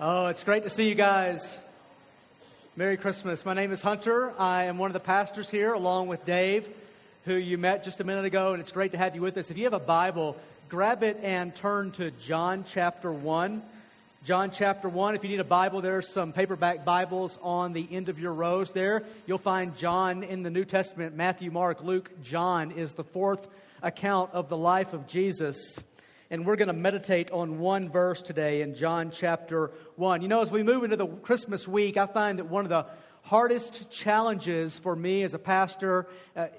Oh, it's great to see you guys. Merry Christmas. My name is Hunter. I am one of the pastors here, along with Dave, who you met just a minute ago, and it's great to have you with us. If you have a Bible, grab it and turn to John chapter 1. John chapter 1. If you need a Bible, there's some paperback Bibles on the end of your rows there. You'll find John in the New Testament. Matthew, Mark, Luke, John is the fourth account of the life of Jesus. And we're going to meditate on one verse today in John chapter 1. You know, as we move into the Christmas week, I find that one of the hardest challenges for me as a pastor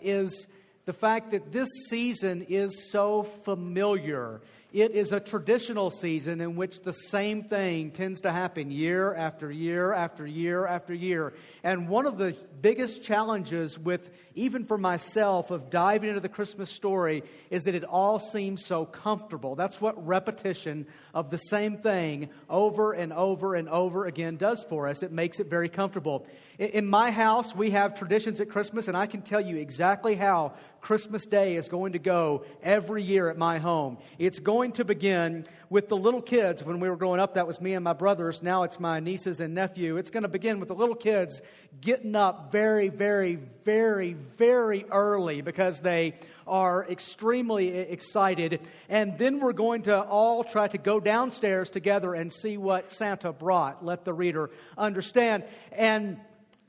is the fact that this season is so familiar. It is a traditional season in which the same thing tends to happen year after year after year after year. And one of the biggest challenges with, even for myself, of diving into the Christmas story is that it all seems so comfortable. That's what repetition of the same thing over and over and over again does for us. It makes it very comfortable. In my house, we have traditions at Christmas, and I can tell you exactly how Christmas Day is going to go every year at my home. It's going to begin with the little kids. When we were growing up, that was me and my brothers. Now it's my nieces and nephew. It's going to begin with the little kids getting up very, very, very, very early because they are extremely excited. And then we're going to all try to go downstairs together and see what Santa brought. Let the reader understand. And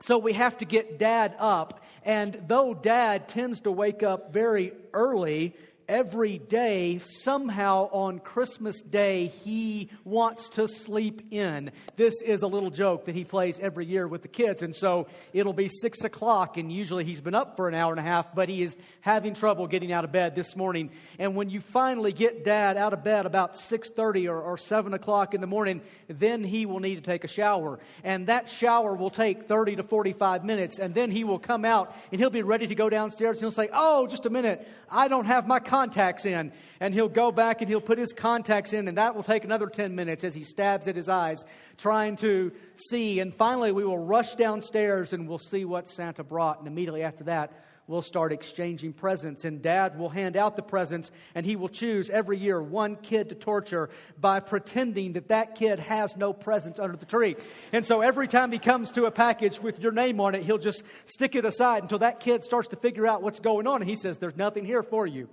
so we have to get Dad up. And though Dad tends to wake up very early every day, somehow on Christmas Day, he wants to sleep in. This is a little joke that he plays every year with the kids. And so it'll be 6 o'clock, and usually he's been up for an hour and a half, but he is having trouble getting out of bed this morning. And when you finally get Dad out of bed about 6:30 or 7 o'clock in the morning, then he will need to take a shower. And that shower will take 30 to 45 minutes, and then he will come out, and he'll be ready to go downstairs, and he'll say, "Oh, just a minute, I don't have my contacts in." And he'll go back and he'll put his contacts in, and that will take another 10 minutes as he stabs at his eyes trying to see. And finally we will rush downstairs and we'll see what Santa brought. And immediately after that, we'll start exchanging presents, and Dad will hand out the presents, and he will choose every year one kid to torture by pretending that that kid has no presents under the tree. And so every time he comes to a package with your name on it, he'll just stick it aside until that kid starts to figure out what's going on, and he says, "There's nothing here for you."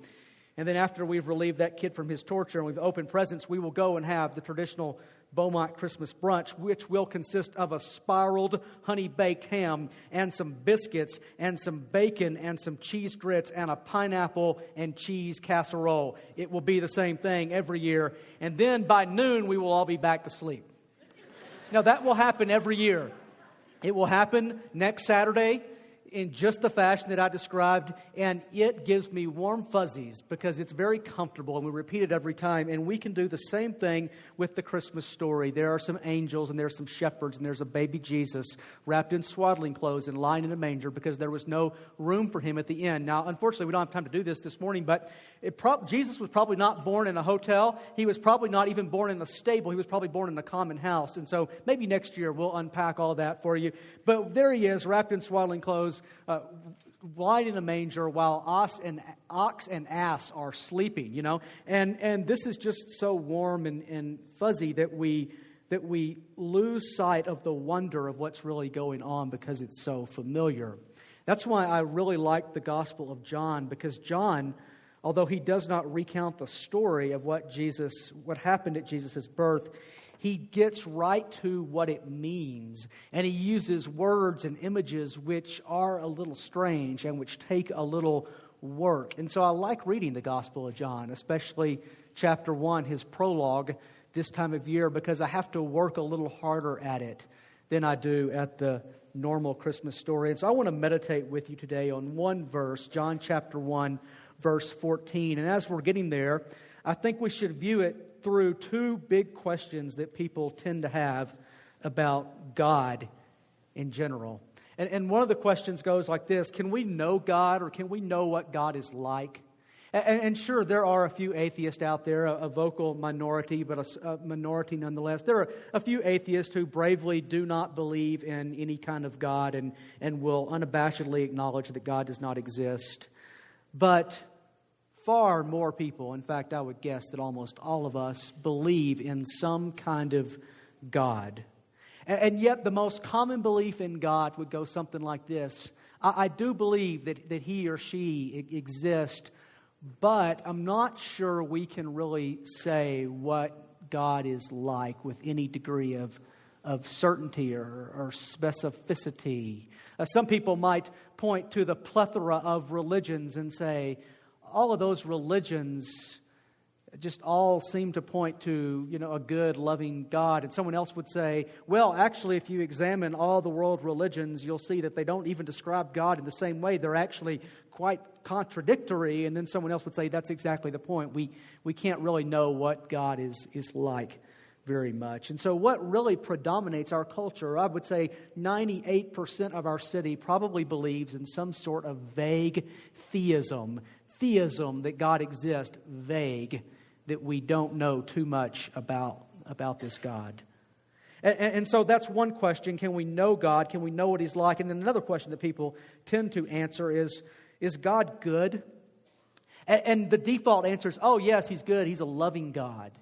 And then after we've relieved that kid from his torture and we've opened presents, we will go and have the traditional Beaumont Christmas brunch, which will consist of a spiraled honey-baked ham and some biscuits and some bacon and some cheese grits and a pineapple and cheese casserole. It will be the same thing every year. And then by noon, we will all be back to sleep. Now, that will happen every year. It will happen next Saturday in just the fashion that I described, and it gives me warm fuzzies because it's very comfortable, and we repeat it every time. And we can do the same thing with the Christmas story. There are some angels, and there's some shepherds, and there's a baby Jesus wrapped in swaddling clothes and lying in a manger because there was no room for him at the inn. Now, unfortunately, we don't have time to do this morning, but Jesus was probably not born in a hotel. He was probably not even born in a stable. He was probably born in a common house. And so maybe next year we'll unpack all that for you. But there he is, wrapped in swaddling clothes, lying in a manger while ox and ass are sleeping, you know. And this is just so warm and fuzzy that we lose sight of the wonder of what's really going on because it's so familiar. That's why I really like the Gospel of John, because John, although he does not recount the story of what happened at Jesus' birth, he gets right to what it means, and he uses words and images which are a little strange and which take a little work. And so I like reading the Gospel of John, especially chapter 1, his prologue, this time of year, because I have to work a little harder at it than I do at the normal Christmas story. And so I want to meditate with you today on one verse, John chapter 1, verse 14. And as we're getting there, I think we should view it through two big questions that people tend to have about God in general. And one of the questions goes like this: can we know God, or can we know what God is like? And sure, there are a few atheists out there, a vocal minority, but a minority nonetheless. There are a few atheists who bravely do not believe in any kind of God and will unabashedly acknowledge that God does not exist. But far more people, in fact, I would guess that almost all of us, believe in some kind of God. And yet the most common belief in God would go something like this. I do believe that he or she exists, but I'm not sure we can really say what God is like with any degree of certainty or specificity. Some people might point to the plethora of religions and say, all of those religions just all seem to point to, a good, loving God. And someone else would say, well, actually, if you examine all the world religions, you'll see that they don't even describe God in the same way. They're actually quite contradictory. And then someone else would say, that's exactly the point. We can't really know what God is like very much. And so what really predominates our culture, I would say 98% of our city probably believes in some sort of vague theism that God exists, vague, that we don't know too much about this God. And so that's one question. Can we know God? Can we know what He's like? And then another question that people tend to answer is God good? And the default answer is, oh yes, He's good. He's a loving God.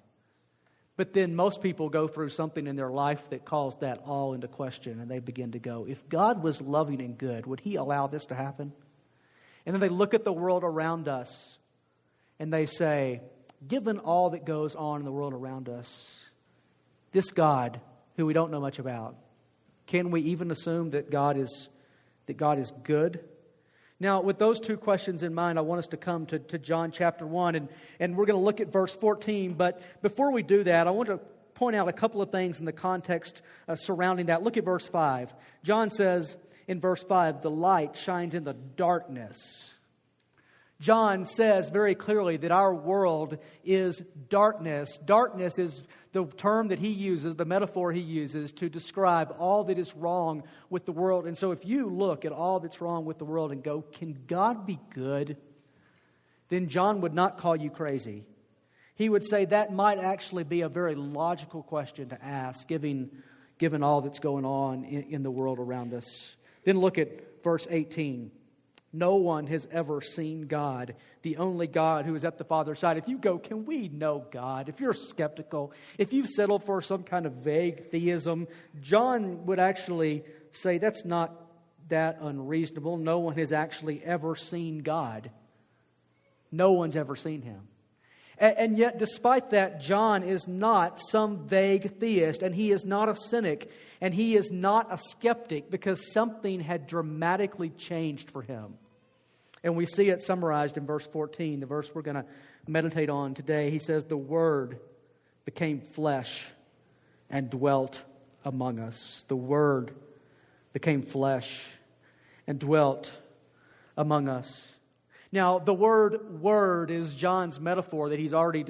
But then most people go through something in their life that calls that all into question, and they begin to go, if God was loving and good, would He allow this to happen? And then they look at the world around us and they say, given all that goes on in the world around us, this God, who we don't know much about, can we even assume that God is good? Now, with those two questions in mind, I want us to come to John chapter 1, and we're going to look at verse 14. But before we do that, I want to point out a couple of things in the context surrounding that. Look at verse 5. John says in verse 5, the light shines in the darkness. John says very clearly that our world is darkness. Darkness is the term that he uses, the metaphor he uses to describe all that is wrong with the world. And so if you look at all that's wrong with the world and go, can God be good? Then John would not call you crazy. He would say that might actually be a very logical question to ask, given all that's going on in the world around us. Then look at verse 18. No one has ever seen God, the only God who is at the Father's side. If you go, can we know God? If you're skeptical, if you've settled for some kind of vague theism, John would actually say that's not that unreasonable. No one has actually ever seen God. No one's ever seen Him. And yet, despite that, John is not some vague theist, and he is not a cynic, and he is not a skeptic, because something had dramatically changed for him. And we see it summarized in verse 14, the verse we're going to meditate on today. He says, the Word became flesh and dwelt among us. The Word became flesh and dwelt among us. Now, the word is John's metaphor that he's already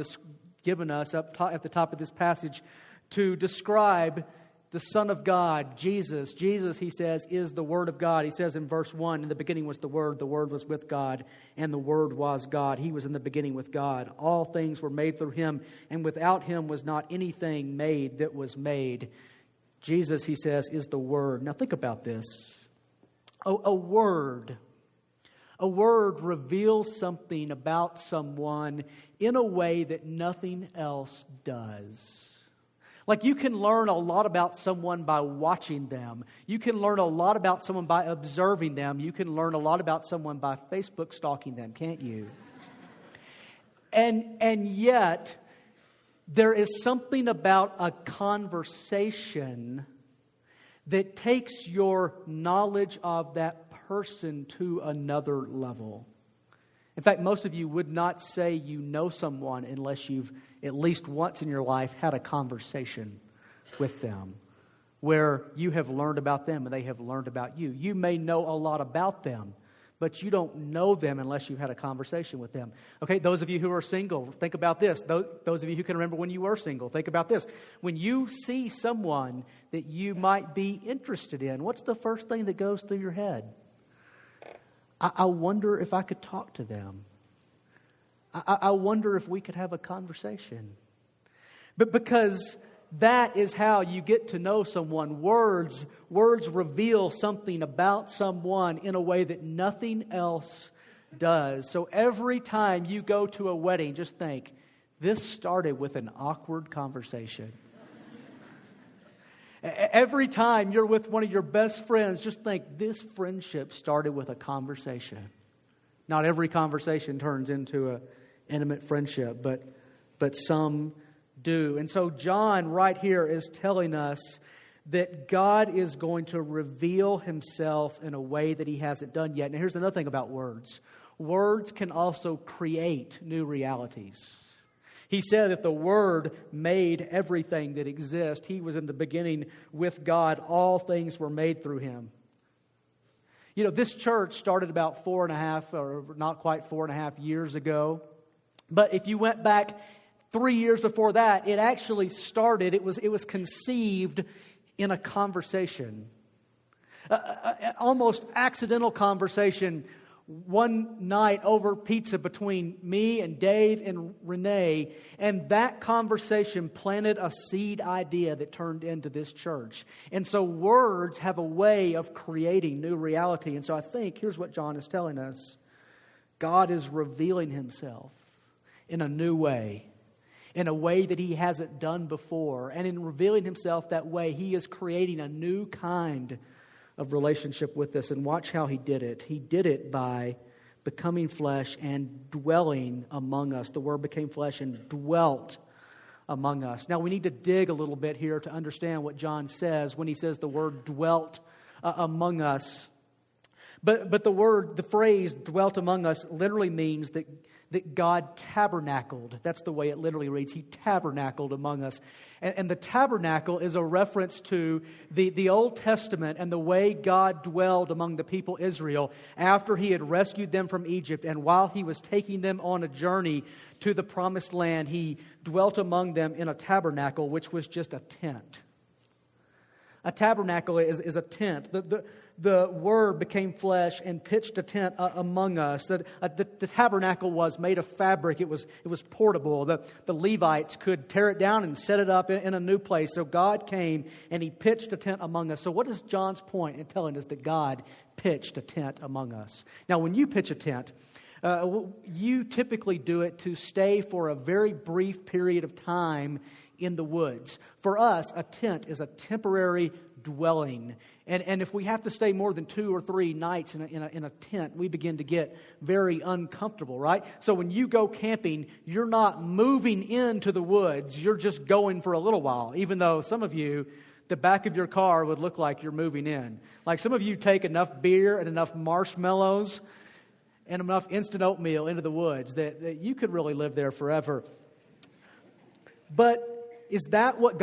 given us at the top of this passage to describe the Son of God, Jesus. Jesus, he says, is the Word of God. He says in verse 1, in the beginning was the Word was with God, and the Word was God. He was in the beginning with God. All things were made through Him, and without Him was not anything made that was made. Jesus, he says, is the Word. Now think about this. A word reveals something about someone in a way that nothing else does. Like you can learn a lot about someone by watching them. You can learn a lot about someone by observing them. You can learn a lot about someone by Facebook stalking them, can't you? And yet, there is something about a conversation that takes your knowledge of that person to another level. In fact, most of you would not say you know someone unless you've at least once in your life had a conversation with them where you have learned about them and they have learned about you. You may know a lot about them, but you don't know them unless you've had a conversation with them. Okay, those of you who are single, think about this. Those of you who can remember when you were single, think about this. When you see someone that you might be interested in, what's the first thing that goes through your head? I wonder if I could talk to them. I wonder if we could have a conversation. But because that is how you get to know someone. Words reveal something about someone in a way that nothing else does. So every time you go to a wedding, just think, this started with an awkward conversation. Every time you're with one of your best friends, just think this friendship started with a conversation. Not every conversation turns into an intimate friendship, but some do. And so John right here is telling us that God is going to reveal Himself in a way that He hasn't done yet. And here's another thing about words. Words can also create new realities. He said that the Word made everything that exists. He was in the beginning with God. All things were made through Him. You know, this church started about 4.5, or not quite 4.5 years ago. But if you went back 3 years before that, it actually started, it was conceived in a conversation. Almost accidental conversation one night over pizza between me and Dave and Renee, and that conversation planted a seed idea that turned into this church. And so words have a way of creating new reality. And so I think here's what John is telling us. God is revealing Himself in a new way, in a way that He hasn't done before. And in revealing Himself that way, He is creating a new kind of relationship with us. And watch how He did it. He did it by becoming flesh and dwelling among us. The Word became flesh and dwelt among us. Now we need to dig a little bit here to understand what John says when he says the word dwelt among us. But the phrase dwelt among us literally means that God tabernacled. That's the way it literally reads. He tabernacled among us. And the tabernacle is a reference to the Old Testament and the way God dwelled among the people Israel after He had rescued them from Egypt. And while He was taking them on a journey to the promised land, He dwelt among them in a tabernacle, which was just a tent. A tabernacle is a tent. The Word became flesh and pitched a tent among us. The tabernacle was made of fabric. It was portable. The Levites could tear it down and set it up in a new place. So God came and He pitched a tent among us. So what is John's point in telling us that God pitched a tent among us? Now, when you pitch a tent, you typically do it to stay for a very brief period of time in the woods. For us, a tent is a temporary dwelling. And if we have to stay more than 2 or 3 nights in a tent, we begin to get very uncomfortable, right? So when you go camping, you're not moving into the woods. You're just going for a little while, even though some of you, the back of your car would look like you're moving in. Like some of you take enough beer and enough marshmallows and enough instant oatmeal into the woods that you could really live there forever. But is that what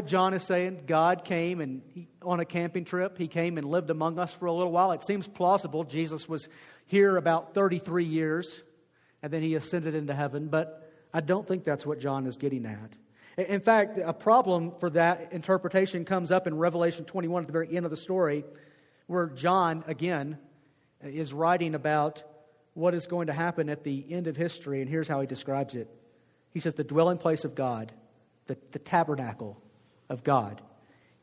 John is saying? God came and on a camping trip, He came and lived among us for a little while. It seems plausible. Jesus was here about 33 years and then He ascended into heaven, but I don't think that's what John is getting at. In fact, a problem for that interpretation comes up in Revelation 21 at the very end of the story, where John, again, is writing about what is going to happen at the end of history, and here's how he describes it. He says, the dwelling place of God, the tabernacle of God,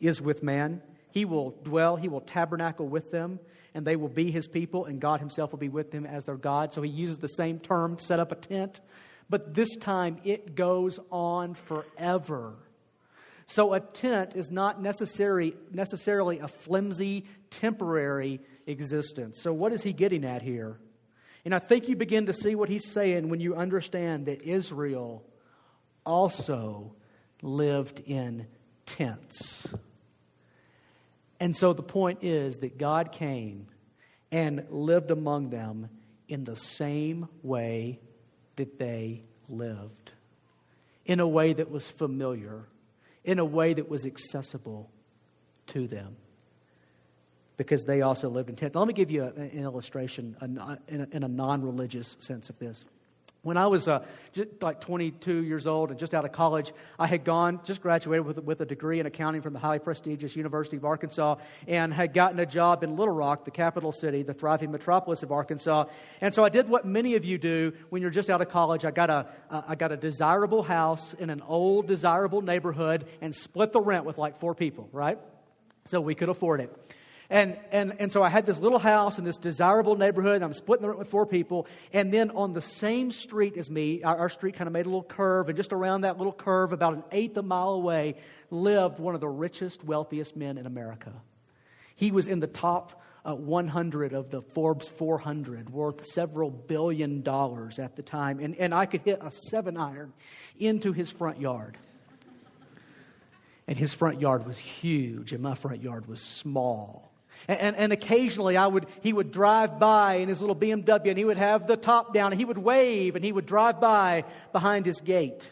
is with man. He will dwell, He will tabernacle with them, and they will be His people, and God Himself will be with them as their God. So He uses the same term, set up a tent, but this time it goes on forever. So a tent is not necessarily a flimsy, temporary existence. So what is he getting at here? And I think you begin to see what he's saying when you understand that Israel also lived in tents. And so the point is that God came and lived among them in the same way that they lived. In a way that was familiar. In a way that was accessible to them. Because they also lived in tents. Let me give you an illustration in a non-religious sense of this. When I was just like 22 years old and just out of college, I had just graduated with a degree in accounting from the highly prestigious University of Arkansas, and had gotten a job in Little Rock, the capital city, the thriving metropolis of Arkansas. And so I did what many of you do when you're just out of college. I got a desirable house in an old desirable neighborhood and split the rent with like 4 people, right? So we could afford it. And so I had this little house in this desirable neighborhood, and I'm splitting the rent with 4 people. And then on the same street as me, our street kind of made a little curve, and just around that little curve, about an eighth of a mile away, lived one of the richest, wealthiest men in America. He was in the top 100 of the Forbes 400, worth several $1 billion at the time. And I could hit a 7-iron into his front yard. And his front yard was huge, and my front yard was small. And occasionally he would drive by in his little BMW, and he would have the top down, and he would wave, and he would drive by behind his gate.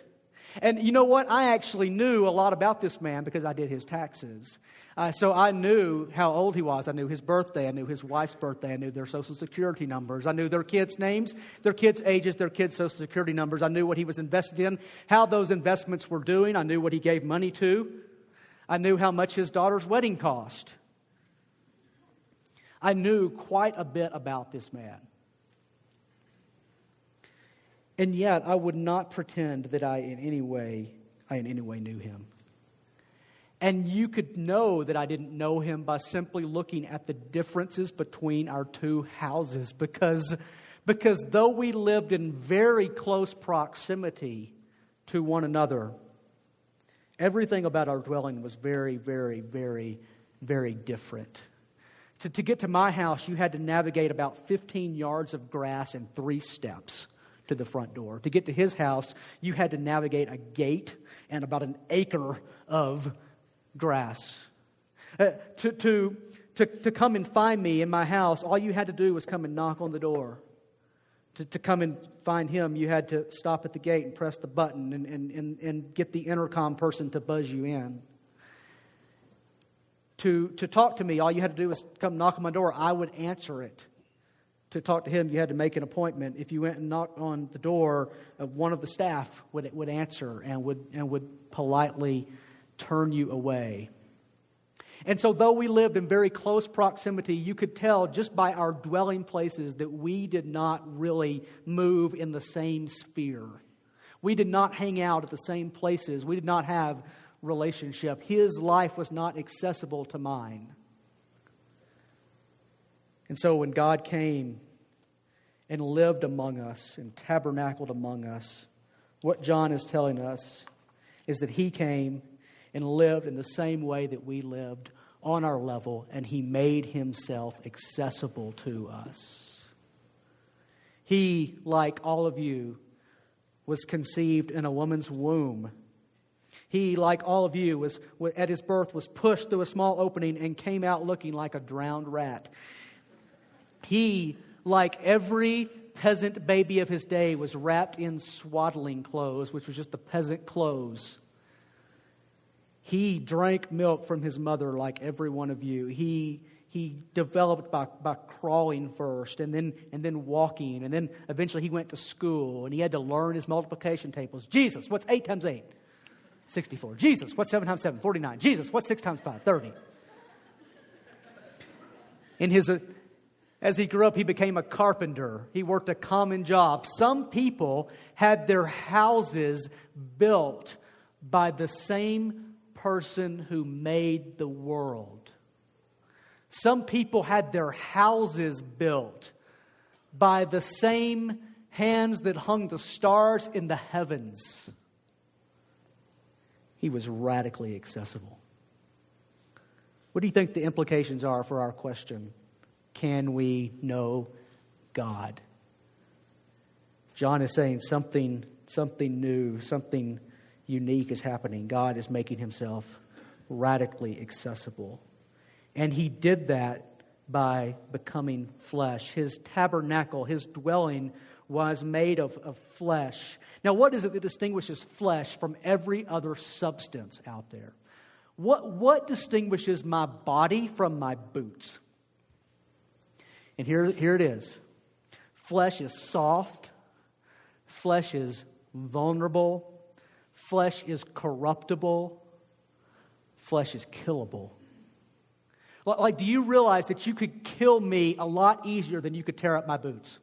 And you know what? I actually knew a lot about this man because I did his taxes. So I knew how old he was. I knew his birthday. I knew his wife's birthday. I knew their social security numbers. I knew their kids' names, their kids' ages, their kids' social security numbers. I knew what he was invested in, how those investments were doing. I knew what he gave money to. I knew how much his daughter's wedding cost. I knew quite a bit about this man. And yet, I would not pretend that I in any way knew him. And you could know that I didn't know him by simply looking at the differences between our 2 houses. Because though we lived in very close proximity to one another, everything about our dwelling was very, very, very, very different. To get to my house, you had to navigate about 15 yards of grass and 3 steps to the front door. To get to his house, you had to navigate a gate and about an acre of grass. To come and find me in my house, all you had to do was come and knock on the door. To come and find him, you had to stop at the gate and press the button and get the intercom person to buzz you in. To talk to me, all you had to do was come knock on my door. I would answer it. To talk to him, you had to make an appointment. If you went and knocked on the door, one of the staff would answer and would politely turn you away. And so though we lived in very close proximity, you could tell just by our dwelling places that we did not really move in the same sphere. We did not hang out at the same places. We did not have relationship. His life was not accessible to mine. And so when God came and lived among us and tabernacled among us, what John is telling us is that he came and lived in the same way that we lived on our level, and he made himself accessible to us. He, like all of you, was conceived in a woman's womb. He, like all of you, was at his birth was pushed through a small opening and came out looking like a drowned rat. He, like every peasant baby of his day, was wrapped in swaddling clothes, which was just the peasant clothes. He drank milk from his mother like every one of you. He developed by crawling first and then walking, and then eventually he went to school and he had to learn his multiplication tables. Jesus, what's 8 times 8? 64. Jesus, what's 7 times 7? 49. Jesus, what's 6 times 5? 30. As he grew up, he became a carpenter. He worked a common job. Some people had their houses built by the same person who made the world. Some people had their houses built by the same hands that hung the stars in the heavens. He was radically accessible. What do you think the implications are for our question? Can we know God? John is saying something new, something unique is happening. God is making himself radically accessible. And he did that by becoming flesh. His tabernacle, his dwelling, was made of flesh. Now, what is it that distinguishes flesh from every other substance out there? What distinguishes my body from my boots? And here it is. Flesh is soft. Flesh is vulnerable. Flesh is corruptible. Flesh is killable. Like, do you realize that you could kill me a lot easier than you could tear up my boots?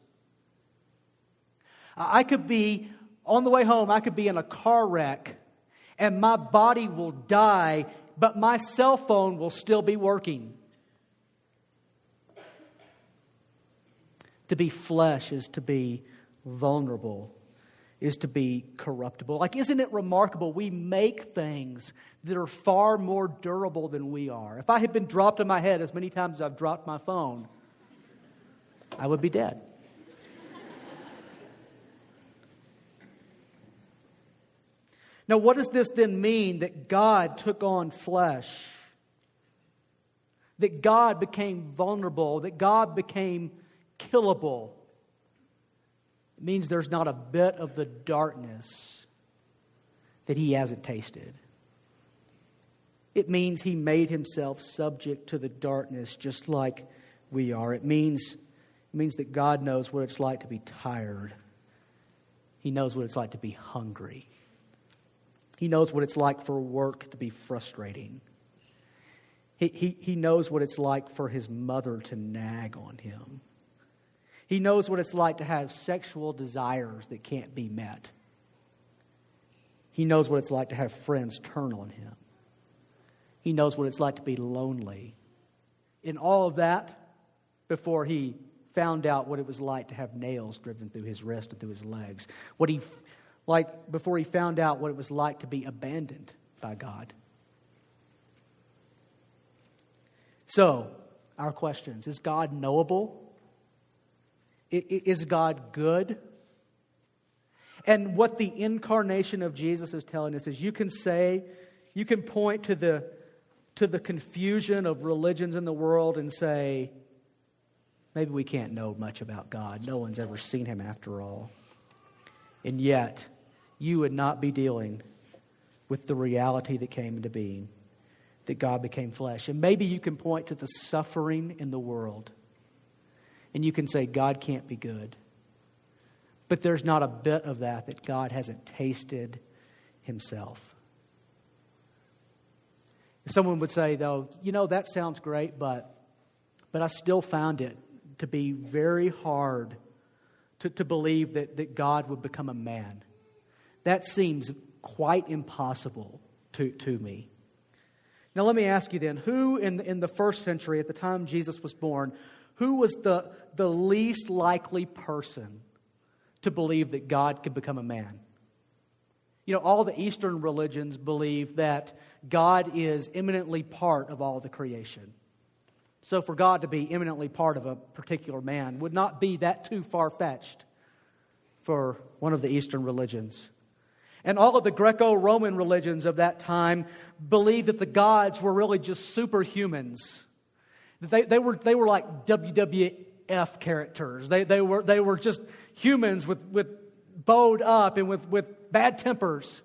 I could be, on the way home, I could be in a car wreck and my body will die, but my cell phone will still be working. To be flesh is to be vulnerable, is to be corruptible. Like, isn't it remarkable? We make things that are far more durable than we are. If I had been dropped on my head as many times as I've dropped my phone, I would be dead. Now, what does this then mean that God took on flesh? That God became vulnerable, that God became killable? It means there's not a bit of the darkness that He hasn't tasted. It means He made Himself subject to the darkness just like we are. It means that God knows what it's like to be tired. He knows what it's like to be hungry. He knows what it's like for work to be frustrating. He knows what it's like for his mother to nag on him. He knows what it's like to have sexual desires that can't be met. He knows what it's like to have friends turn on him. He knows what it's like to be lonely. In all of that, before he found out what it was like to have nails driven through his wrist and through his legs. Before he found out what it was like to be abandoned by God. So, our questions. Is God knowable? Is God good? And what the incarnation of Jesus is telling us is you can point to the confusion of religions in the world and say, maybe we can't know much about God. No one's ever seen Him after all. And yet, you would not be dealing with the reality that came into being, that God became flesh. And maybe you can point to the suffering in the world, and you can say, God can't be good. But there's not a bit of that God hasn't tasted Himself. Someone would say, though, that sounds great, but I still found it to be very hard to believe that God would become a man. That seems quite impossible to me. Now let me ask you then, who in the first century, at the time Jesus was born, who was the least likely person to believe that God could become a man? All the Eastern religions believe that God is immanently part of all the creation. So for God to be immanently part of a particular man would not be that too far-fetched for one of the Eastern religions. And all of the Greco-Roman religions of that time believed that the gods were really just superhumans. They were like WWF characters. They were just humans with bowed up and with bad tempers.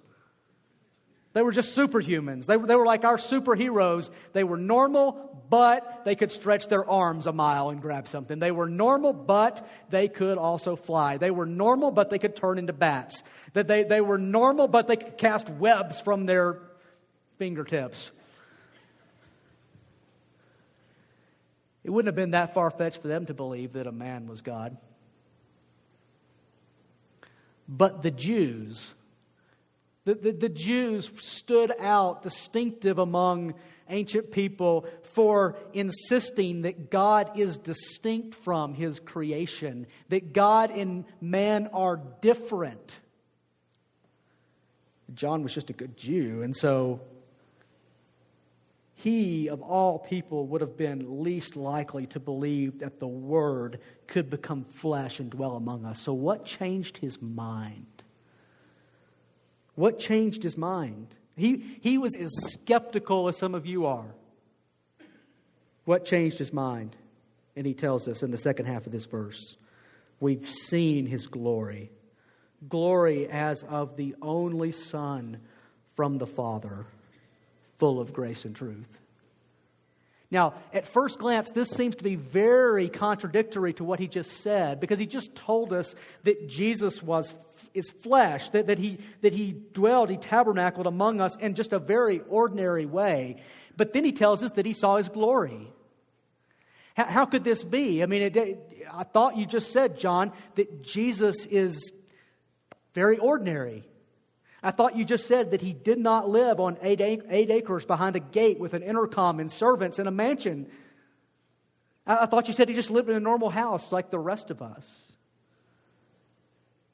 They were just superhumans. They were like our superheroes. They were normal, but they could stretch their arms a mile and grab something. They were normal, but they could also fly. They were normal, but they could turn into bats. They were normal, but they could cast webs from their fingertips. It wouldn't have been that far-fetched for them to believe that a man was God. But the Jews... The Jews stood out distinctive among ancient people for insisting that God is distinct from His creation, that God and man are different. John was just a good Jew, and so he, of all people, would have been least likely to believe that the Word could become flesh and dwell among us. So what changed his mind? What changed his mind? He was as skeptical as some of you are. What changed his mind? And he tells us in the second half of this verse, we've seen His glory. Glory as of the only Son from the Father, full of grace and truth. Now, at first glance, this seems to be very contradictory to what he just said, because he just told us that Jesus is flesh, that he dwelled, he tabernacled among us in just a very ordinary way. But then he tells us that he saw His glory. How could this be? I mean, I thought you just said, John, that Jesus is very ordinary. I thought you just said that He did not live on 8 acres behind a gate with an intercom and servants in a mansion. I thought you said he just lived in a normal house like the rest of us.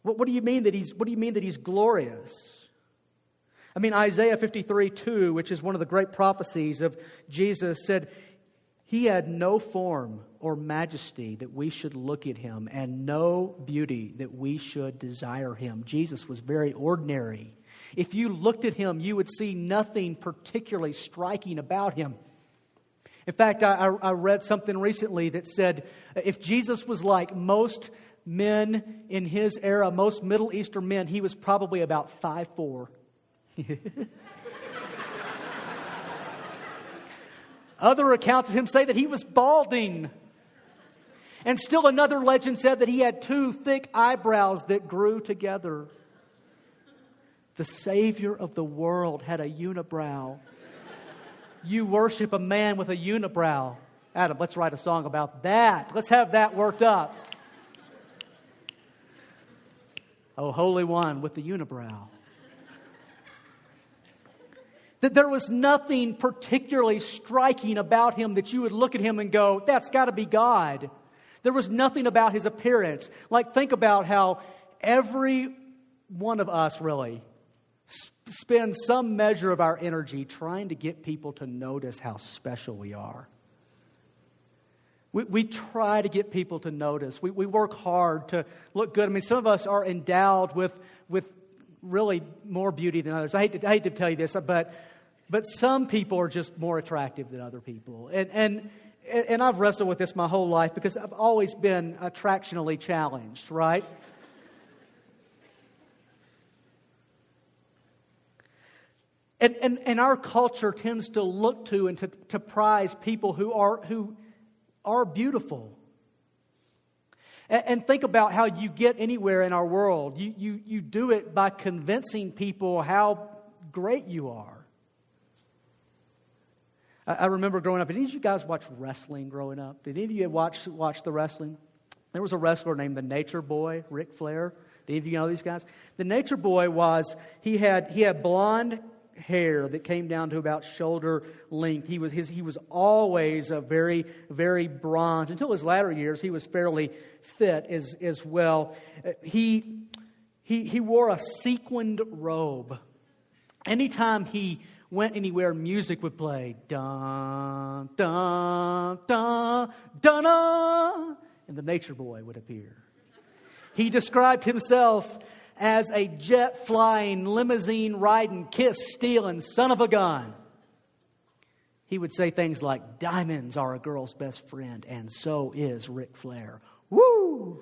What do you mean that he's glorious? I mean, Isaiah 53:2, which is one of the great prophecies of Jesus, said, He had no form or majesty that we should look at him, and no beauty that we should desire him. Jesus was very ordinary. If you looked at him, you would see nothing particularly striking about him. In fact, I read something recently that said, if Jesus was like most men in his era, most Middle Eastern men, he was probably about 5'4". Other accounts of him say that he was balding. And still another legend said that he had 2 thick eyebrows that grew together. The Savior of the world had a unibrow. You worship a man with a unibrow. Adam, let's write a song about that. Let's have that worked up. Oh, Holy One with the unibrow. That there was nothing particularly striking about him that you would look at him and go, that's got to be God. There was nothing about his appearance. Like, think about how every one of us really spends some measure of our energy trying to get people to notice how special we are. We try to get people to notice. We work hard to look good. I mean, some of us are endowed with really more beauty than others. I hate to tell you this, but some people are just more attractive than other people. And I've wrestled with this my whole life because I've always been attractionally challenged, right? And our culture tends to look to and to prize people who are beautiful. And think about how you get anywhere in our world. You do it by convincing people how great you are. I remember growing up. Did any of you guys watch wrestling growing up? Did any of you watch the wrestling? There was a wrestler named the Nature Boy, Ric Flair. Did any of you know these guys? The Nature Boy he had blonde hair that came down to about shoulder length. He was always a very, very bronze. Until his latter years, he was fairly fit as well. He wore a sequined robe. Anytime he went anywhere, music would play. Dun, dun, dun, dun, dun, and the Nature Boy would appear. He described himself as a jet-flying, limousine-riding, kiss-stealing son of a gun. He would say things like, diamonds are a girl's best friend, and so is Ric Flair. Woo!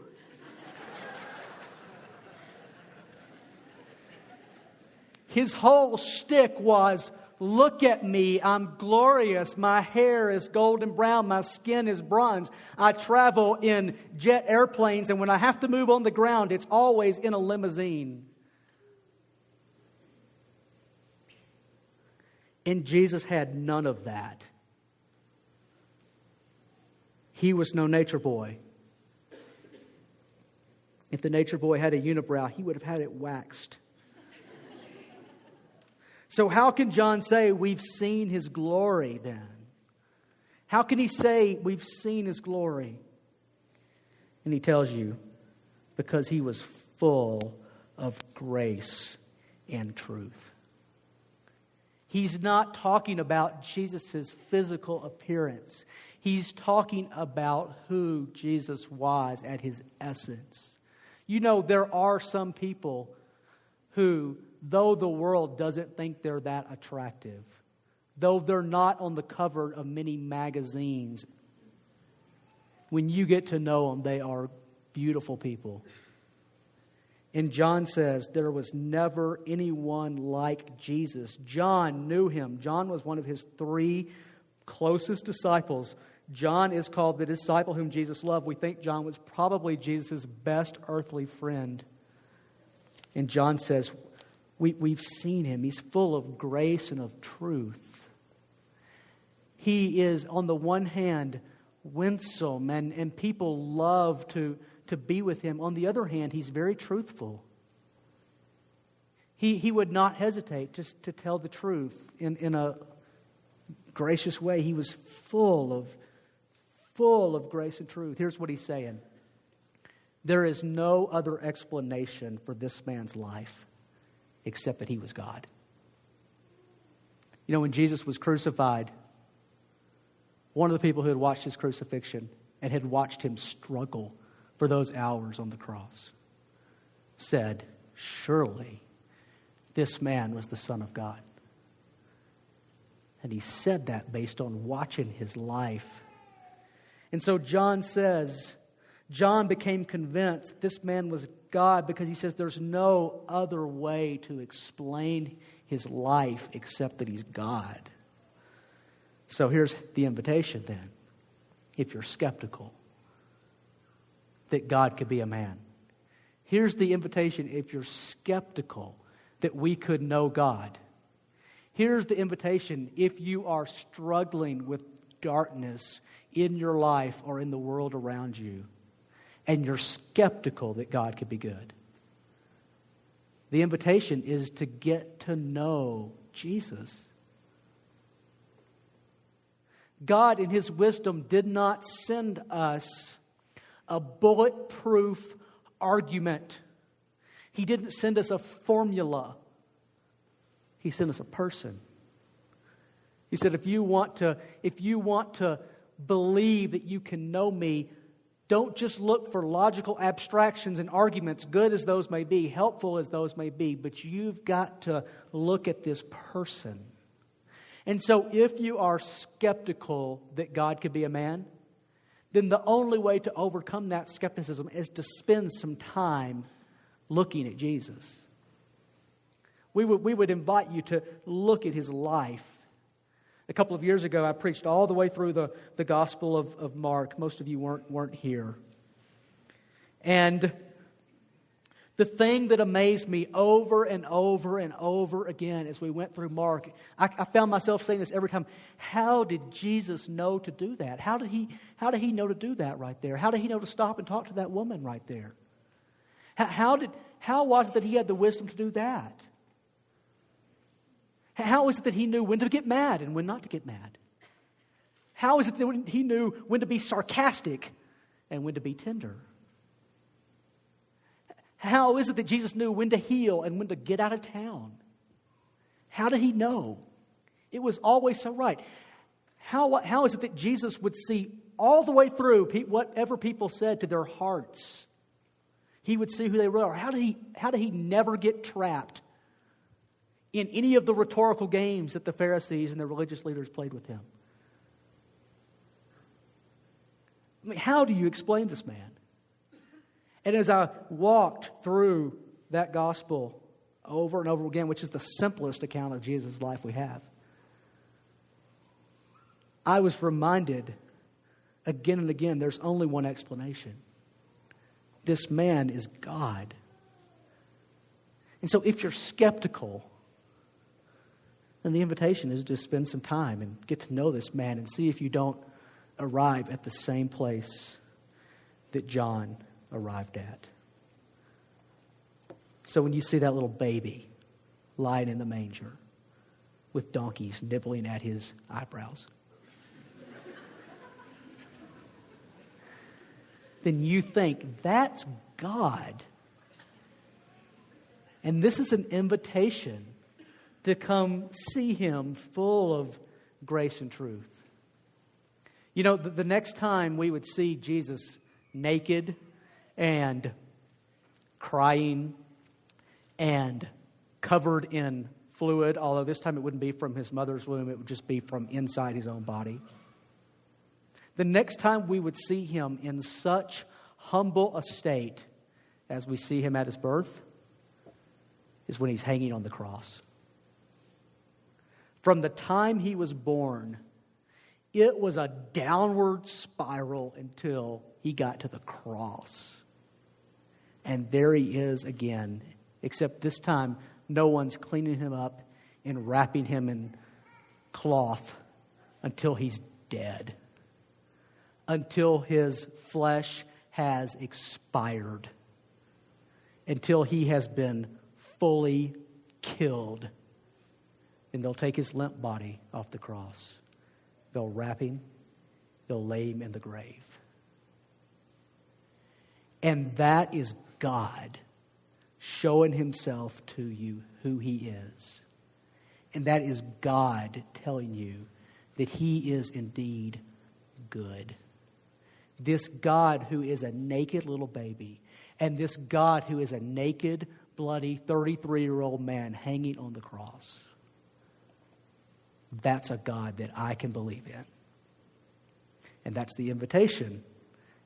His whole shtick was, look at me, I'm glorious, my hair is golden brown, my skin is bronze. I travel in jet airplanes, and when I have to move on the ground, it's always in a limousine. And Jesus had none of that. He was no Nature Boy. If the Nature Boy had a unibrow, he would have had it waxed. So how can John say we've seen his glory then? How can he say we've seen his glory? And he tells you, because he was full of grace and truth. He's not talking about Jesus' physical appearance. He's talking about who Jesus was at his essence. You know, there are some people who, though the world doesn't think they're that attractive, though they're not on the cover of many magazines, when you get to know them, they are beautiful people. And John says there was never anyone like Jesus. John knew him. John was one of his 3 closest disciples. John is called the disciple whom Jesus loved. We think John was probably Jesus' best earthly friend. And John says, we've seen him. He's full of grace and of truth. He is, on the one hand, winsome, and people love to be with him. On the other hand, he's very truthful. He would not hesitate just to tell the truth in a gracious way. He was full full of grace and truth. Here's what he's saying. There is no other explanation for this man's life except that he was God. You know, when Jesus was crucified, one of the people who had watched his crucifixion and had watched him struggle for those hours on the cross said, surely this man was the Son of God. And he said that based on watching his life. And so John says, John became convinced that this man was God because he says there's no other way to explain his life except that he's God. So here's the invitation then. If you're skeptical that God could be a man. Here's the invitation if you're skeptical that we could know God. Here's the invitation if you are struggling with darkness in your life or in the world around you, and you're skeptical that God could be good. The invitation is to get to know Jesus. God, in His wisdom, did not send us a bulletproof argument. He didn't send us a formula. He sent us a person. He said, if you want to believe that you can know me, don't just look for logical abstractions and arguments, good as those may be, helpful as those may be, but you've got to look at this person. And so if you are skeptical that God could be a man, then the only way to overcome that skepticism is to spend some time looking at Jesus. We would invite you to look at His life. A couple of years ago, I preached all the way through the Gospel of Mark. Most of you weren't here. And the thing that amazed me over and over and over again as we went through Mark, I found myself saying this every time. How did Jesus know to do that? How did he know to do that right there? How did He know to stop and talk to that woman right there? How was it that He had the wisdom to do that? How is it that He knew when to get mad and when not to get mad? How is it that He knew when to be sarcastic and when to be tender? How is it that Jesus knew when to heal and when to get out of town? How did He know? It was always so right. How is it that Jesus would see all the way through whatever people said to their hearts? He would see who they were. How did He never get trapped in any of the rhetorical games that the Pharisees and the religious leaders played with Him? I mean, how do you explain this man? And as I walked through that gospel over and over again, which is the simplest account of Jesus' life we have, I was reminded again and again, there's only one explanation. This man is God. And so if you're skeptical, then the invitation is to spend some time and get to know this man and see if you don't arrive at the same place that John arrived at. So when you see that little baby lying in the manger with donkeys nibbling at his eyebrows, then you think, that's God. And this is an invitation to come see Him full of grace and truth. You know, the next time we would see Jesus naked and crying and covered in fluid, although this time it wouldn't be from His mother's womb, it would just be from inside His own body. The next time we would see Him in such humble a state as we see Him at His birth is when He's hanging on the cross. From the time He was born, it was a downward spiral until He got to the cross. And there He is again, except this time no one's cleaning Him up and wrapping Him in cloth until He's dead. Until His flesh has expired. Until He has been fully killed. And they'll take His limp body off the cross. They'll wrap Him they'll lay him in the grave. And that is God showing himself to you who he is. And that is God telling you that he is indeed good. This God who is a naked little baby, and this God who is a naked, bloody 33-year-old man hanging on the cross. That's a God that I can believe in. And that's the invitation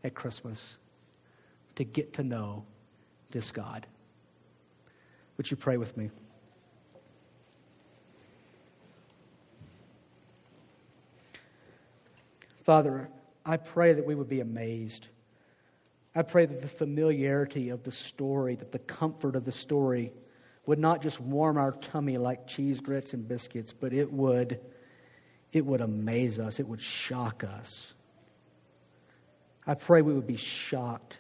at Christmas, to get to know this God. Would you pray with me? Father, I pray that we would be amazed. I pray that the familiarity of the story, that the comfort of the story would not just warm our tummy like cheese grits and biscuits, but it would amaze us. It would shock us. I pray we would be shocked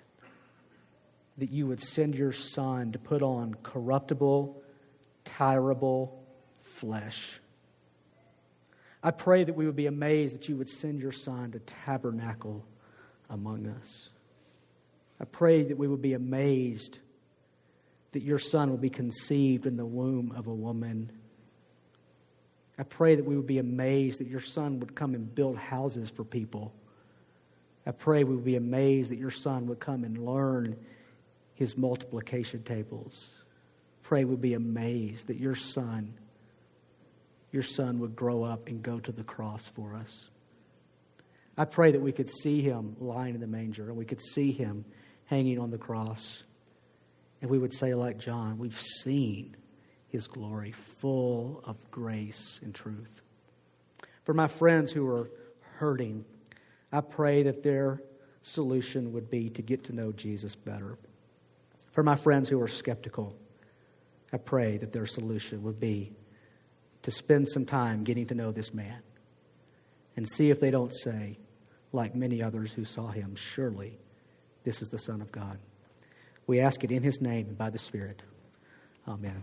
that you would send your Son to put on corruptible, tireable flesh. I pray that we would be amazed that you would send your Son to tabernacle among us. I pray that we would be amazed that your Son will be conceived in the womb of a woman. I pray that we would be amazed that your Son would come and build houses for people. I pray we would be amazed that your Son would come and learn his multiplication tables. Pray we'd be amazed that your Son would grow up and go to the cross for us. I pray that we could see him lying in the manger, and we could see him hanging on the cross. And we would say like John, we've seen his glory, full of grace and truth. For my friends who are hurting, I pray that their solution would be to get to know Jesus better. For my friends who are skeptical, I pray that their solution would be to spend some time getting to know this man and see if they don't say, like many others who saw him, surely this is the Son of God. We ask it in his name and by the Spirit. Amen.